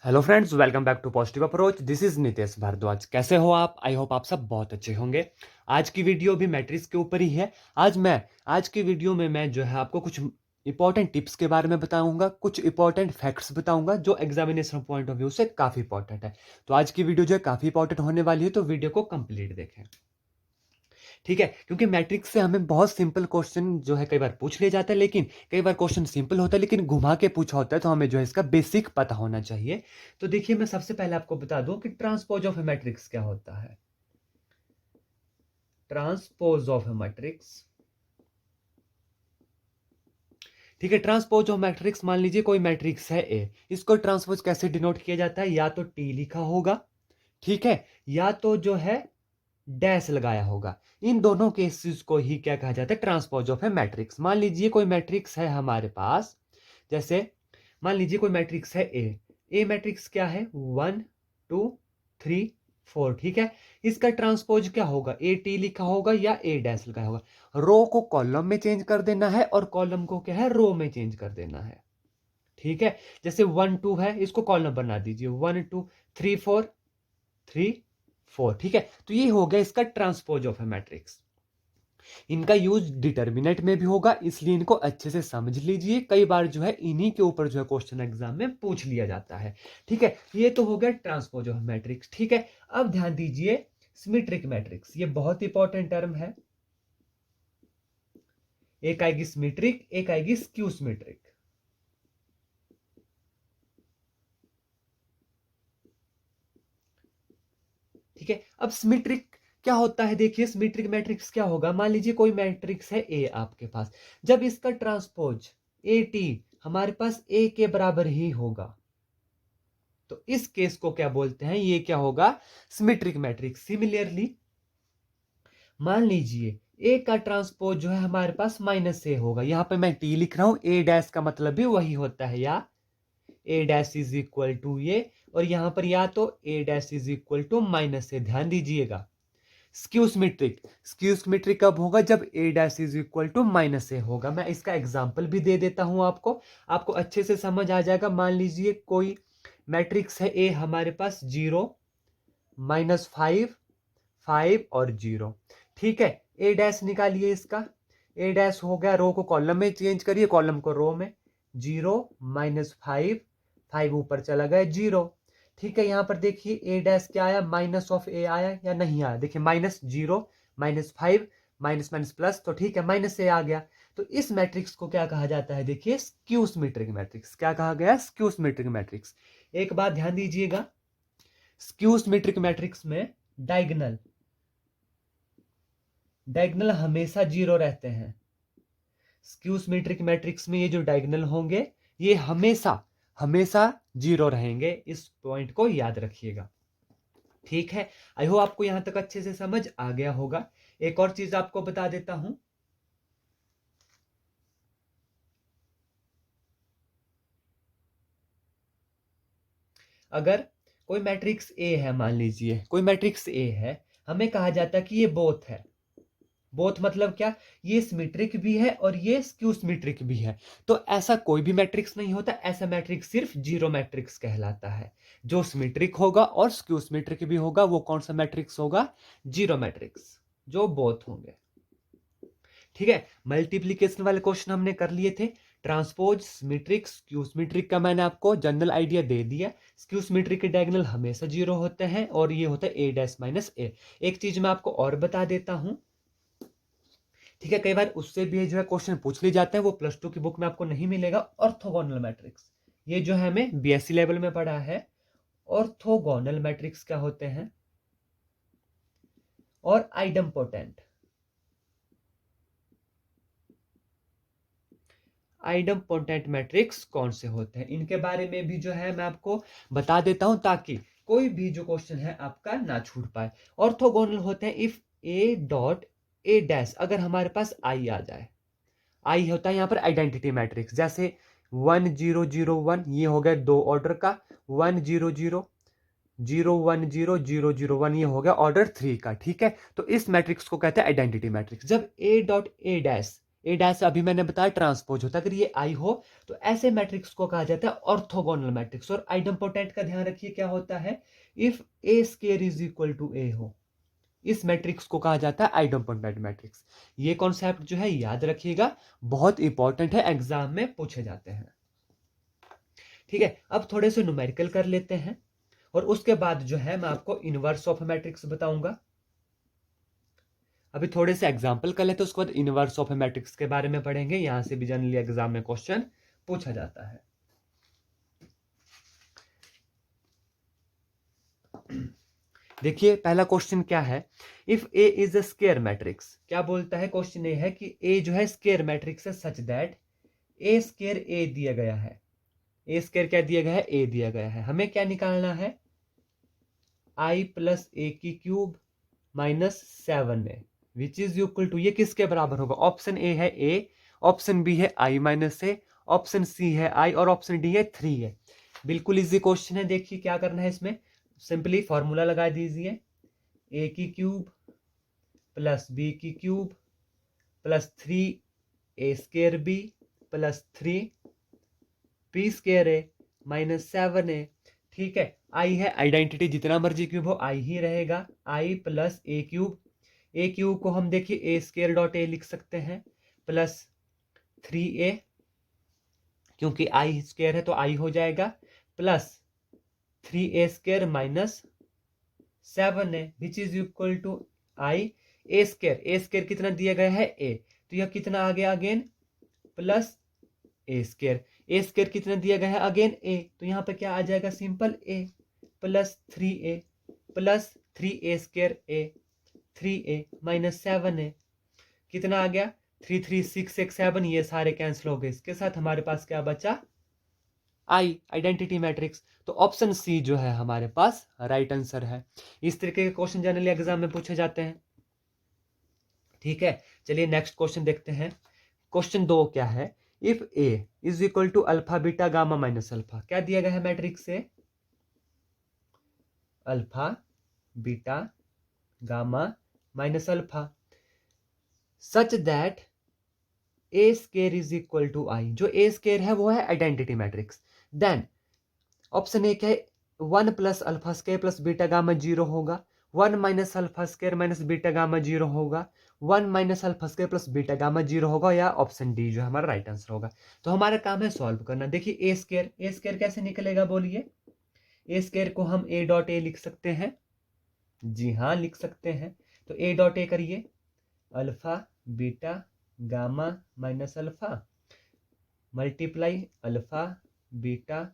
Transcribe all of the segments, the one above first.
Hello friends, welcome back to positive approach. This is Nitesh Bhardwaj. कैसे हो आप? आई होप आप सब बहुत अच्छे होंगे। आज की वीडियो भी मैट्रिक्स के ऊपर ही है। आज की वीडियो में मैं जो है आपको कुछ इंपॉर्टेंट टिप्स के बारे में बताऊंगा, कुछ इंपॉर्टेंट फैक्ट्स बताऊंगा जो एग्जामिनेशन पॉइंट ऑफ व्यू से काफी इंपॉर्टेंट है। तो आज की वीडियो जो है काफी इंपॉर्टेंट होने वाली है, तो वीडियो को कंप्लीट देखें। ठीक है, क्योंकि मैट्रिक्स से हमें बहुत सिंपल क्वेश्चन जो है कई बार पूछ लिया जाता है, लेकिन कई बार क्वेश्चन सिंपल होता है लेकिन घुमा के पूछा होता है, तो हमें जो है इसका बेसिक पता होना चाहिए। तो देखिए, मैं सबसे पहले आपको बता दूं कि ट्रांसपोज ऑफ ए मैट्रिक्स क्या होता है। ट्रांसपोज ऑफ ए मैट्रिक्स, ठीक है। ट्रांसपोज ऑफ मैट्रिक्स, मान लीजिए कोई मैट्रिक्स है ए, इसको ट्रांसपोज कैसे डिनोट किया जाता है? या तो टी लिखा होगा, ठीक है, या तो जो है डैश लगाया होगा। इन दोनों केसेस को ही क्या कहा जाता है? Transpose of A matrix. मान लीजिए कोई मैट्रिक्स है हमारे पास, जैसे मान लीजिए कोई मैट्रिक्स है ए मैट्रिक्स क्या है? 1 2 3 4, ठीक है। इसका ट्रांसपोज क्या होगा? ए टी लिखा होगा या ए डैश लिखा होगा। रो को कॉलम में चेंज कर देना है और कॉलम को क्या है? रो में चेंज कर देना है, ठीक है। जैसे 1 2 है, इसको कॉलम बना दीजिए, 1 2 3 4 3 4, ठीक है। तो ये हो गया इसका ट्रांसपोज ऑफ ए मैट्रिक्स। इनका यूज डिटर्मिनेंट में भी होगा, इसलिए इनको अच्छे से समझ लीजिए। कई बार जो है इन्हीं के ऊपर जो है क्वेश्चन एग्जाम में पूछ लिया जाता है, ठीक है। ये तो हो गया ट्रांसपोज ऑफ मैट्रिक्स, ठीक है। अब ध्यान दीजिए, सिमेट्रिक मैट्रिक्स, ये बहुत इंपॉर्टेंट टर्म है। एक आएगी सिमेट्रिक, एक आएगी स्क्यू सिमेट्रिक। ठीक है, अब सिमेट्रिक क्या होता है? देखिए, सिमेट्रिक मैट्रिक्स क्या होगा? मान लीजिए कोई मैट्रिक्स है ए आपके पास, जब इसका ट्रांसपोज ए टी हमारे पास ए के बराबर ही होगा, तो इस केस को क्या बोलते हैं? ये क्या होगा? Symmetric matrix. सिमिलरली मान लीजिए ए का ट्रांसपोज जो है हमारे पास माइनस ए होगा, यहां पे मैं टी लिख रहा हूं, ए डैश का मतलब भी वही होता है, या A dash is equal to ये, और यहां पर या तो A dash is equal to minus A. ध्यान दीजिएगा, स्क्यू सिमेट्रिक कब होगा? जब A dash is equal to minus A होगा। मैं इसका एग्जांपल भी दे देता हूं आपको, आपको अच्छे से समझ आ जाएगा। मान लीजिए कोई मैट्रिक्स है ए हमारे पास, 0 -5 5 और 0, ठीक है। ए डैश निकालिए इसका, ए डैश हो गया, रो को कॉलम में चेंज करिए, कॉलम को रो में, 0 -5 5 ऊपर चला गया 0, ठीक है। यहां पर देखिए ए डैश क्या आया? माइनस ऑफ ए आया या नहीं आया? देखिए, -0 -5 माइनस माइनस प्लस, तो ठीक है, माइनस ए आ गया। तो इस मैट्रिक्स को क्या कहा जाता है? देखिए, स्क्यू सिमेट्रिक मैट्रिक्स। क्या कहा गया? Skew symmetric matrix. एक बात ध्यान दीजिएगा, स्क्यू सिमेट्रिक मैट्रिक्स में डायगोनल डायगोनल हमेशा 0 रहते हैं। स्क्यू सिमेट्रिक मैट्रिक्स में ये जो डायगोनल होंगे, ये हमेशा हमेशा 0 रहेंगे। इस पॉइंट को याद रखिएगा, ठीक है। आई होप आपको यहां तक अच्छे से समझ आ गया होगा। एक और चीज आपको बता देता हूं, अगर कोई मैट्रिक्स ए है, मान लीजिए कोई मैट्रिक्स ए है, हमें कहा जाता है कि ये बोथ है। बोथ मतलब क्या? ये सिमेट्रिक भी है और ये स्क्यू सिमेट्रिक भी है। तो ऐसा कोई भी मैट्रिक्स नहीं होता, ऐसा मैट्रिक्स सिर्फ जीरो मैट्रिक्स कहलाता है। जो सिमेट्रिक होगा और स्क्यू सिमेट्रिक भी होगा, वो कौन सा मैट्रिक्स होगा? जीरो मैट्रिक्स, जो बोथ होंगे, ठीक है। मल्टीप्लीकेशन वाले क्वेश्चन हमने कर लिए थे। ट्रांसपोज, सिमेट्रिक, स्क्यू सिमेट्रिक का मैंने आपको जनरल आइडिया दे दिया। स्क्यू सिमेट्रिक के डायगोनल हमेशा 0 होते हैं और ये होता है ए डैश माइनस ए। एक चीज मैं आपको और बता देता हूं, ठीक है, कई बार उससे भी जो है क्वेश्चन पूछ लिए जाते हैं, वो +2 की बुक में आपको नहीं मिलेगा। ऑर्थोगोनल मैट्रिक्स, ये जो है हमें बीएससी लेवल में पढ़ा है। ऑर्थोगोनल मैट्रिक्स क्या होते हैं? और आइडम्पोटेंट, आइडम्पोटेंट मैट्रिक्स कौन से होते हैं, इनके बारे में भी जो है मैं आपको बता देता हूं, ताकि कोई भी जो क्वेश्चन है आपका ना छूट पाए। ऑर्थोगोनल होते हैं if A dot A dash, अगर हमारे पास आई आ जाए। आई होता है यहाँ पर आइडेंटिटी मैट्रिक्स, जैसे 1 0 0 1, ये हो गया 2 ऑर्डर का। 1 0 0 0 1 0 0 0 1, ये हो गया ऑर्डर 3 का, ठीक है। तो इस मैट्रिक्स को कहते हैं आइडेंटिटी मैट्रिक्स। जब ए dot A dash A dash अभी मैंने बताया ट्रांसपोज होता है, अगर ये आई हो तो ऐसे मैट्रिक्स को कहा जाता है ऑर्थोगोनल मैट्रिक्स। और आइडेम्पोटेंट का ध्यान रखिए क्या होता है, if A square is equal to A हो, इस मैट्रिक्स को कहा जाता है आइडेम्पोटेंट मैट्रिक्स। ये कॉन्सेप्ट जो है याद रखिएगा, बहुत इंपॉर्टेंट है, एग्जाम में पूछे जाते हैं। ठीक है, अब थोड़े से न्यूमेरिकल कर लेते हैं और उसके बाद जो है मैं आपको इनवर्स ऑफ मैट्रिक्स बताऊंगा। अभी थोड़े से एग्जाम्पल कर लेते हैं, उसके बाद इनवर्स ऑफ मैट्रिक्स के बारे में पढ़ेंगे, यहां से भी जनरली एग्जाम में क्वेश्चन पूछा जाता है। देखिए पहला क्वेश्चन क्या है, if A is a square matrix, क्या बोलता है क्वेश्चन ए है कि ए जो है स्क्वायर मैट्रिक्स है सच दैट ए स्क्वायर ए दिया गया है। ए स्क्वायर क्या दिया गया है, ए दिया गया है, हमें क्या निकालना है, आई प्लस ए की cube minus 7a which is equal to, ये किसके बराबर होगा, ऑप्शन ए है ए, ऑप्शन बी है आई माइनस ए, ऑप्शन सी है आई और ऑप्शन डी है 3 है। बिल्कुल इजी क्वेश्चन है, देखिए क्या करना है इसमें, सिंपली फॉर्मूला लगा दीजिए, ए की क्यूब प्लस बी की cube plus 3 A square B plus 3 B square A minus 7a। ठीक है, आई है आइडेंटिटी, जितना मर्जी क्यूब हो आई ही रहेगा, आई प्लस ए क्यूब, ए क्यूब को हम देखिए ए स्क्वायर डॉट ए लिख सकते हैं प्लस 3a, क्योंकि आई स्क्वायर है तो आई हो जाएगा, plus 3a square minus 7a which is equal to I A square, A square कितना दिया गया है ए, तो यह कितना आ गया again plus A square, A square कितना दिया गया है अगेन ए, तो यहाँ पे क्या आ जाएगा simple A plus 3a plus 3a square A 3a minus 7a, कितना आ गया 3 3 6 6 7, ये सारे कैंसिल हो गए, इसके साथ हमारे पास क्या बचा आई आइडेंटिटी मैट्रिक्स। तो ऑप्शन सी जो है हमारे पास राइट आंसर है। इस तरीके के क्वेश्चन जनरली एग्जाम में पूछे जाते हैं। ठीक है, चलिए नेक्स्ट क्वेश्चन देखते हैं। क्वेश्चन 2 क्या है, if A is equal to alpha beta gamma minus alpha, क्या दिया गया है मैट्रिक्स से, alpha beta gamma minus alpha such that A square is equal to I, जो ए स्क्वायर है वो है identity matrix, then option A क्या है, 1 plus alpha square plus beta gamma 0 होगा, 1 minus alpha square minus beta gamma 0 होगा, 1 minus alpha square plus beta gamma 0 होगा, या ऑप्शन डी जो हमारा राइट आंसर होगा। तो हमारा काम है सॉल्व करना। देखिए ए स्क्वायर कैसे निकलेगा बोलिए, ए स्क्वायर को हम ए डॉट ए लिख सकते हैं, जी हाँ लिख सकते हैं, तो ए डॉट ए करिए, alpha beta gamma minus alpha multiply alpha beta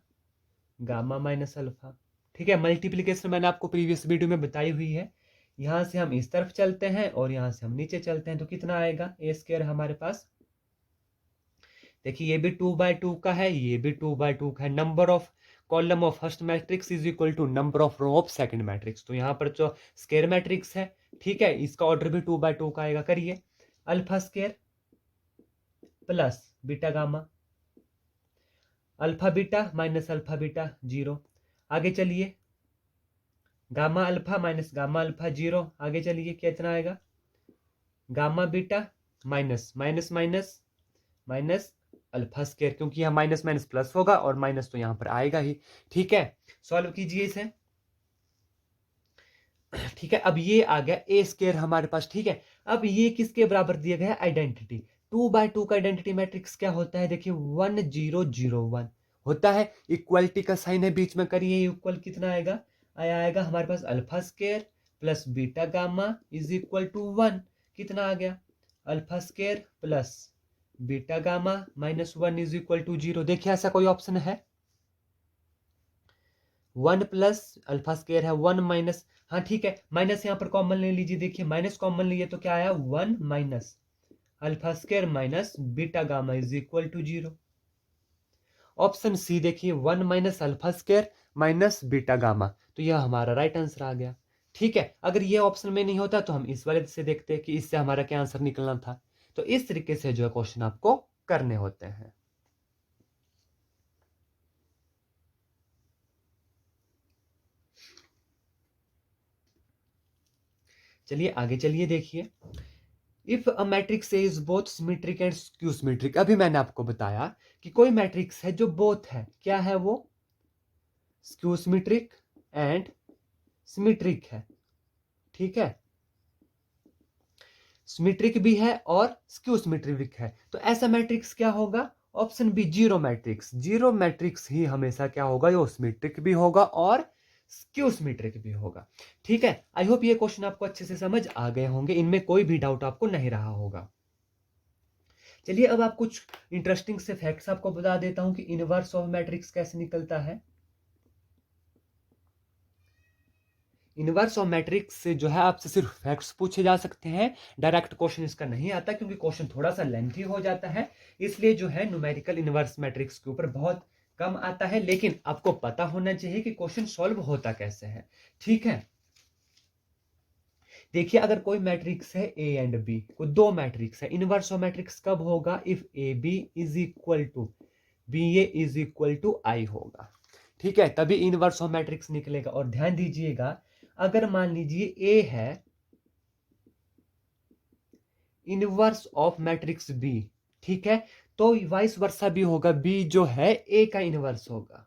gamma minus alpha. ठीक है, मल्टीप्लीकेशन मैंने आपको प्रीवियस वीडियो में बताई हुई है, यहां से हम इस तरफ चलते हैं और यहां से हम नीचे चलते हैं, तो कितना आएगा ए स्क्वायर हमारे पास, देखिए ये भी 2/2 का है, ये भी 2/2 का है, number of column of first matrix is equal to number of row of second matrix, तो यहाँ पर जो स्क्वायर मैट्रिक्स है, ठीक है, इसका ऑर्डर भी 2/2 का आएगा, करिए alpha square plus beta gamma, alpha beta minus alpha beta 0, आगे चलिए gamma alpha minus gamma alpha 0, आगे चलिए कितना आएगा, gamma beta minus minus minus minus alpha square, क्योंकि यहाँ माइनस माइनस प्लस होगा और माइनस तो यहाँ पर आएगा ही। ठीक है, सॉल्व कीजिए इसे। ठीक है, अब ये आ गया ए स्क्वायर हमारे पास। ठीक है, अब ये किसके बराबर दिया गया है, आइडेंटिटी, 2/2 का आइडेंटिटी मैट्रिक्स क्या होता है, देखिए 1 0 0 1 होता है, इक्वलिटी का साइन है बीच में, करिए इक्वल कितना आएगा, आएगा हमारे पास alpha square plus beta gamma is equal to 1, कितना आ गया alpha square plus beta gamma minus 1 is equal to 0। देखिए ऐसा कोई ऑप्शन है, 1 प्लस अल्फा स्क्वायर है 1 माइनस, हाँ ठीक है, माइनस यहाँ पर कॉमन ले लीजिए, देखिए माइनस कॉमन लिए तो क्या आया 1 minus alpha square minus beta gamma is equal to 0। Option C देखिए 1 minus alpha square minus beta gamma, तो यह हमारा राइट आंसर आ गया। ठीक है, अगर ये ऑप्शन में नहीं होता तो हम इस वाले से देखते हैं कि इससे हमारा क्या आंसर निकलना था। तो इस तरीके से जो है क्वेश्चन आपको करने होते हैं। चलिए आगे चलिए, देखिए if a matrix A is both symmetric and skew symmetric, अभी मैंने आपको बताया कि कोई मैट्रिक्स है जो बोथ है, क्या है वो, स्क्यू सिमेट्रिक एंड सिमेट्रिक है, ठीक है, सिमेट्रिक भी है और स्क्यू सिमेट्रिक है, तो ऐसा मैट्रिक्स क्या होगा, option B zero matrix. Zero matrix ही हमेशा क्या होगा, ये सिमेट्रिक भी होगा और स्क्यू सिमेट्रिक भी होगा, ठीक है। आई होप ये क्वेश्चन आपको अच्छे से समझ आ गए होंगे, इनमें कोई भी डाउट आपको नहीं रहा होगा। चलिए अब आप कुछ इंटरेस्टिंग से फैक्ट्स आपको बता देता हूं कि इनवर्स ऑफ मैट्रिक्स कैसे निकलता है। इनवर्स ऑफ मैट्रिक्स से जो है आपसे सिर्फ फैक्ट्स पूछे जा सकते हैं, डायरेक्ट क्वेश्चन इसका नहीं आता, क्योंकि क्वेश्चन थोड़ा सा लेंथी हो जाता है, इसलिए जो है न्यूमेरिकल इनवर्स मैट्रिक्स के ऊपर बहुत कम आता है, लेकिन आपको पता होना चाहिए कि क्वेश्चन सॉल्व होता कैसे है, ठीक है। देखिए अगर कोई मैट्रिक्स है ए एंड बी, कोई दो मैट्रिक्स है, इनवर्स ऑफ मैट्रिक्स कब होगा, if A B is equal to B A is equal to I होगा, ठीक है, तभी इनवर्स ऑफ मैट्रिक्स निकलेगा। और ध्यान दीजिएगा अगर मान लीजिए ए है इनवर्स ऑफ मैट्रिक्स बी, ठीक है, तो वाइस वर्सा भी होगा, बी जो है ए का इनवर्स होगा,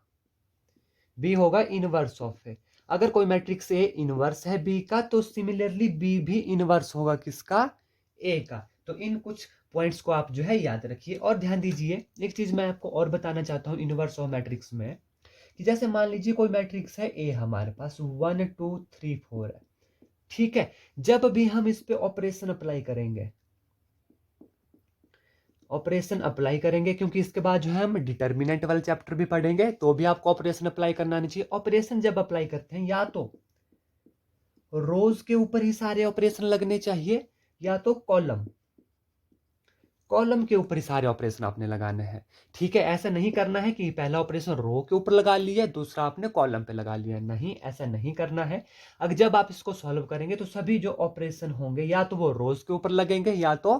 बी होगा इनवर्स ऑफ ए। अगर कोई मैट्रिक्स ए इनवर्स है बी का, तो सिमिलरली बी भी इनवर्स होगा किसका, ए का। तो इन कुछ पॉइंट्स को आप जो है याद रखिए। और ध्यान दीजिए एक चीज मैं आपको और बताना चाहता हूं इनवर्स ऑफ मैट्रिक्स में, कि जैसे मान लीजिए कोई मैट्रिक्स है ए, हमारे पास 1 2 3 4 है, ठीक है, जब भी हम इस पे ऑपरेशन अप्लाई करेंगे, ऑपरेशन अप्लाई करेंगे, क्योंकि इसके बाद जो है हम डिटर्मिनेंट वाले चैप्टर भी पढ़ेंगे, तो भी आपको ऑपरेशन अप्लाई करना नहीं चाहिए। ऑपरेशन जब अप्लाई करते हैं या तो रोज के ऊपर ही सारे ऑपरेशन लगने चाहिए, या तो कॉलम, कॉलम के ऊपर ही सारे ऑपरेशन आपने लगाने हैं, ठीक है। ऐसा नहीं करना है कि पहला ऑपरेशन रो के ऊपर लगा लिया, दूसरा आपने कॉलम पे लगा लिया, नहीं, ऐसा नहीं करना है। अगर जब आप इसको सॉल्व करेंगे तो सभी जो ऑपरेशन होंगे या तो वो रोज के ऊपर लगेंगे या तो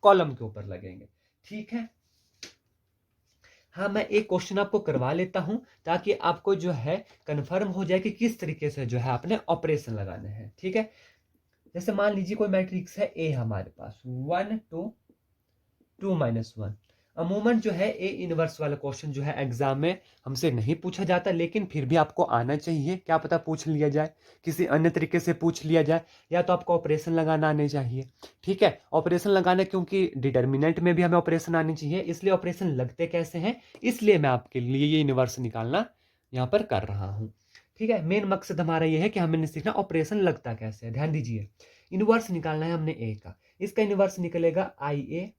कॉलम के ऊपर लगेंगे, ठीक है। हाँ मैं एक क्वेश्चन आपको करवा लेता हूं, ताकि आपको जो है कंफर्म हो जाए कि किस तरीके से जो है आपने ऑपरेशन लगाने हैं, ठीक है। जैसे मान लीजिए कोई मैट्रिक्स है ए हमारे पास 1 2 2 - 1। अमूमन जो है ए इनवर्स वाला क्वेश्चन जो है एग्जाम में हमसे नहीं पूछा जाता, लेकिन फिर भी आपको आना चाहिए, क्या पता पूछ लिया जाए, किसी अन्य तरीके से पूछ लिया जाए, या तो आपको ऑपरेशन लगाना आने चाहिए, ठीक है। ऑपरेशन लगाना, क्योंकि डिटर्मिनेंट में भी हमें ऑपरेशन आनी चाहिए, इसलिए ऑपरेशन लगते कैसे हैं, इसलिए मैं आपके लिए ये इनवर्स निकालना यहाँ पर कर रहा हूँ, ठीक है। मेन मकसद हमारा ये है कि हमें सीखना ऑपरेशन लगता कैसे है। ध्यान दीजिए इनवर्स निकालना है हमने ए का, इसका इनवर्स निकलेगा I A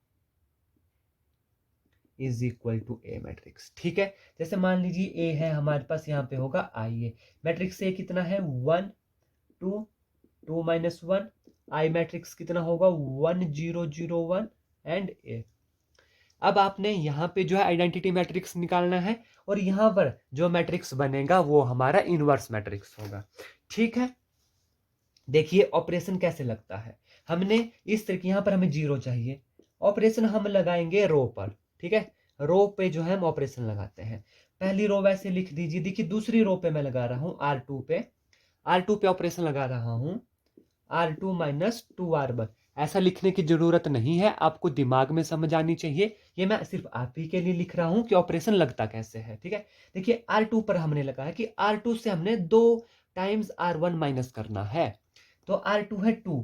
is equal to A matrix, ठीक है। जैसे मान लीजिए ए है हमारे पास, यहाँ पे होगा आई ए, मैट्रिक्स ए कितना है 1 2 2 - 1, आई मैट्रिक्स कितना होगा 1 0 0 1 एंड ए। अब आपने यहाँ पे जो है आइडेंटिटी मैट्रिक्स निकालना है, और यहाँ पर जो मैट्रिक्स बनेगा वो हमारा इनवर्स मैट्रिक्स होगा, ठीक है। देखिए ऑपरेशन कैसे लगता है, हमने इस तरीके, यहाँ पर हमें जीरो चाहिए, ऑपरेशन हम लगाएंगे रो पर, ठीक है, रो पे जो है हम ऑपरेशन लगाते हैं। पहली रो वैसे लिख दीजिए, देखिए दूसरी रो पे मैं लगा रहा हूं R2 पे, R2 पे ऑपरेशन लगा रहा हूं R2 - 2R1। ऐसा लिखने की जरूरत नहीं है, आपको दिमाग में समझ आनी चाहिए, ये मैं सिर्फ आप ही के लिए लिख रहा हूं कि ऑपरेशन लगता कैसे है, ठीक है। देखिए R2 पर हमने लगाया कि R2 से हमने 2 टाइम्स R1 माइनस करना है, तो R2 है 2,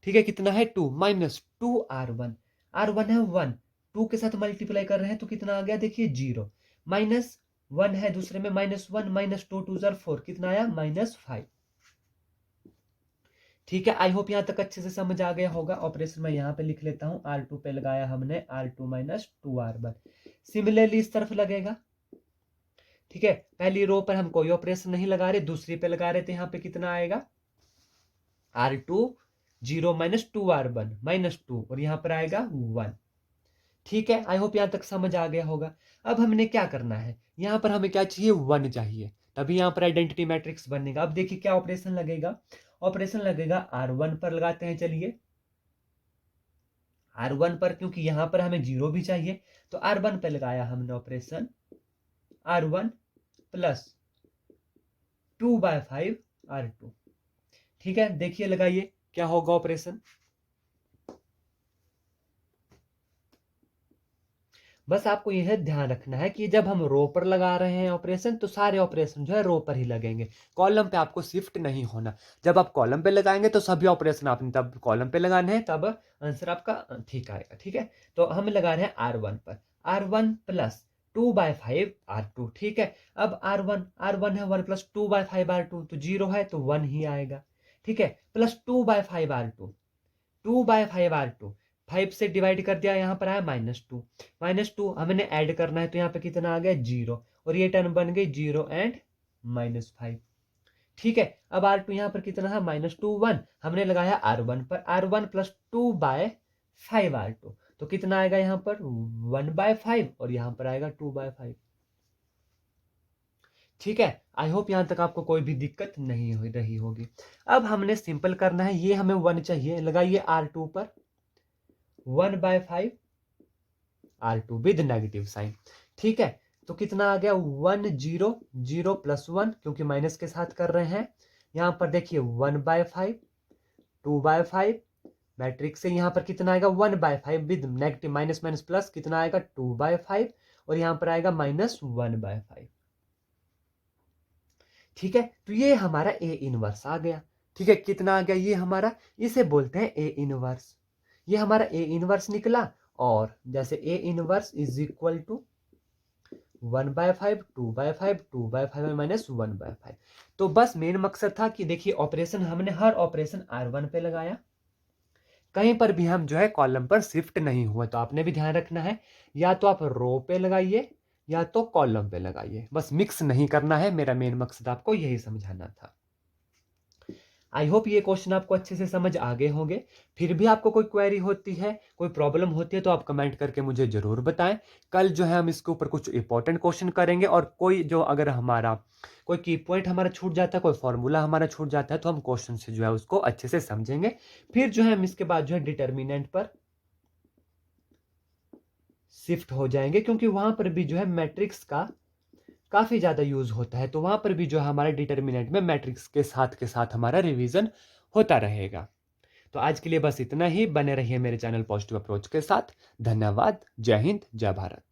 ठीक है, कितना है 2 -2R1, R1 है 1, 2 के साथ मल्टीप्लाई कर रहे हैं तो कितना आ गया, देखिए 0, -1 है दूसरे में, -1 - 2 2 जार 4, कितना आया -5, ठीक है। आई होप यहां तक अच्छे से समझ आ गया होगा। ऑपरेशन मैं यहां पे लिख लेता हूं, R2 पे लगाया हमने R2 - 2R1, सिमिलरली इस तरफ लगेगा, ठीक है। पहली रो पर हम कोई ऑपरेशन नहीं लगा रहे, दूसरी पे लगा रहे थे, यहाँ पे कितना आएगा R2 0 - 2R1 -2, और यहां पर आएगा 1, ठीक है। आई होप यहां तक समझ आ गया होगा। अब हमने क्या करना है, यहां पर हमें क्या चाहिए 1 चाहिए, तभी यहां पर आइडेंटिटी मैट्रिक्स बनेगा। अब देखिए क्या ऑपरेशन लगेगा, ऑपरेशन लगेगा R1 पर लगाते हैं, चलिए R1 पर, क्योंकि यहां पर हमें 0 भी चाहिए, तो R1 पे लगाया हमने ऑपरेशन R1 + 2/5 R2, ठीक है। देखिए लगाइए क्या होगा ऑपरेशन, बस आपको यह ध्यान रखना है कि जब हम रो पर लगा रहे हैं ऑपरेशन तो सारे ऑपरेशन जो है रो पर ही लगेंगे, कॉलम पे आपको शिफ्ट नहीं होना। जब आप कॉलम पे लगाएंगे तो सभी ऑपरेशन आपने तब कॉलम पे लगाने हैं, तब आंसर आपका ठीक आएगा। ठीक है, तो हम लगा रहे हैं R1 पर, R1 प्लस 2/5 R2। ठीक है, अब R1 है 1 प्लस 2/5 R2 तो 0 है तो 1 ही आएगा। ठीक है, प्लस 2/5 R2, 2/5 R2, 5 से डिवाइड कर दिया, यहाँ पर आया -2, -2 हमने ऐड करना है तो यहाँ पे कितना आ गया 0, और ये टर्म बन गई 0 एंड -5। ठीक है, अब R2 यहाँ पर कितना था -2 1, हमने लगाया R1 पर, R1 प्लस 2/5 R2 तो कितना आएगा यहाँ पर 1/5, और यहाँ पर आएगा 2/5। ठीक है, आई होप यहां तक आपको कोई भी दिक्कत नहीं हो रही होगी। अब हमने सिंपल करना है, ये हमें 1 चाहिए, लगाइए R2 पर 1/5 R2 विद नेगेटिव साइन। ठीक है, तो कितना आ गया 1 0 0 प्लस 1, क्योंकि माइनस के साथ कर रहे हैं। यहाँ पर देखिए 1/5 2/5, मैट्रिक्स से यहाँ पर कितना आएगा 1/5 with negative minus minus plus, कितना आएगा 2/5, और यहाँ पर आएगा -1/5। ठीक है, तो ये हमारा ए इनवर्स आ गया। ठीक है, कितना आ गया ये हमारा, इसे बोलते हैं ए इनवर्स। ये हमारा ए इनवर्स निकला, और जैसे A inverse is equal to 1/5 2/5 2/5 minus 1/5। तो बस मेन मकसद था कि देखिए ऑपरेशन हमने हर ऑपरेशन R1 पे लगाया, कहीं पर भी हम जो है कॉलम पर शिफ्ट नहीं हुआ। तो आपने भी ध्यान रखना है, या तो आप रो पे लगाइए या तो कॉलम पे लगाइए, बस मिक्स नहीं करना है। मेरा मेन मकसद आपको यही समझाना था। आई होप ये क्वेश्चन आपको अच्छे से समझ आ गए होंगे। फिर भी आपको कोई क्वेरी होती है, कोई प्रॉब्लम होती है, तो आप कमेंट करके मुझे जरूर बताएं। कल जो है हम इसके ऊपर कुछ इंपॉर्टेंट क्वेश्चन करेंगे, और कोई जो अगर हमारा कोई की पॉइंट हमारा छूट जाता है, कोई फॉर्मूला हमारा छूट जाता है, तो हम क्वेश्चन से जो है उसको अच्छे से समझेंगे। फिर जो है हम इसके बाद जो है डिटर्मिनेंट पर शिफ्ट हो जाएंगे, क्योंकि वहां पर भी जो है मैट्रिक्स का काफी ज्यादा यूज होता है, तो वहां पर भी जो है हमारे डिटर्मिनेंट में मैट्रिक्स के साथ हमारा रिवीजन होता रहेगा। तो आज के लिए बस इतना ही। बने रहिए मेरे चैनल पॉजिटिव अप्रोच के साथ। धन्यवाद। जय हिंद, जय भारत।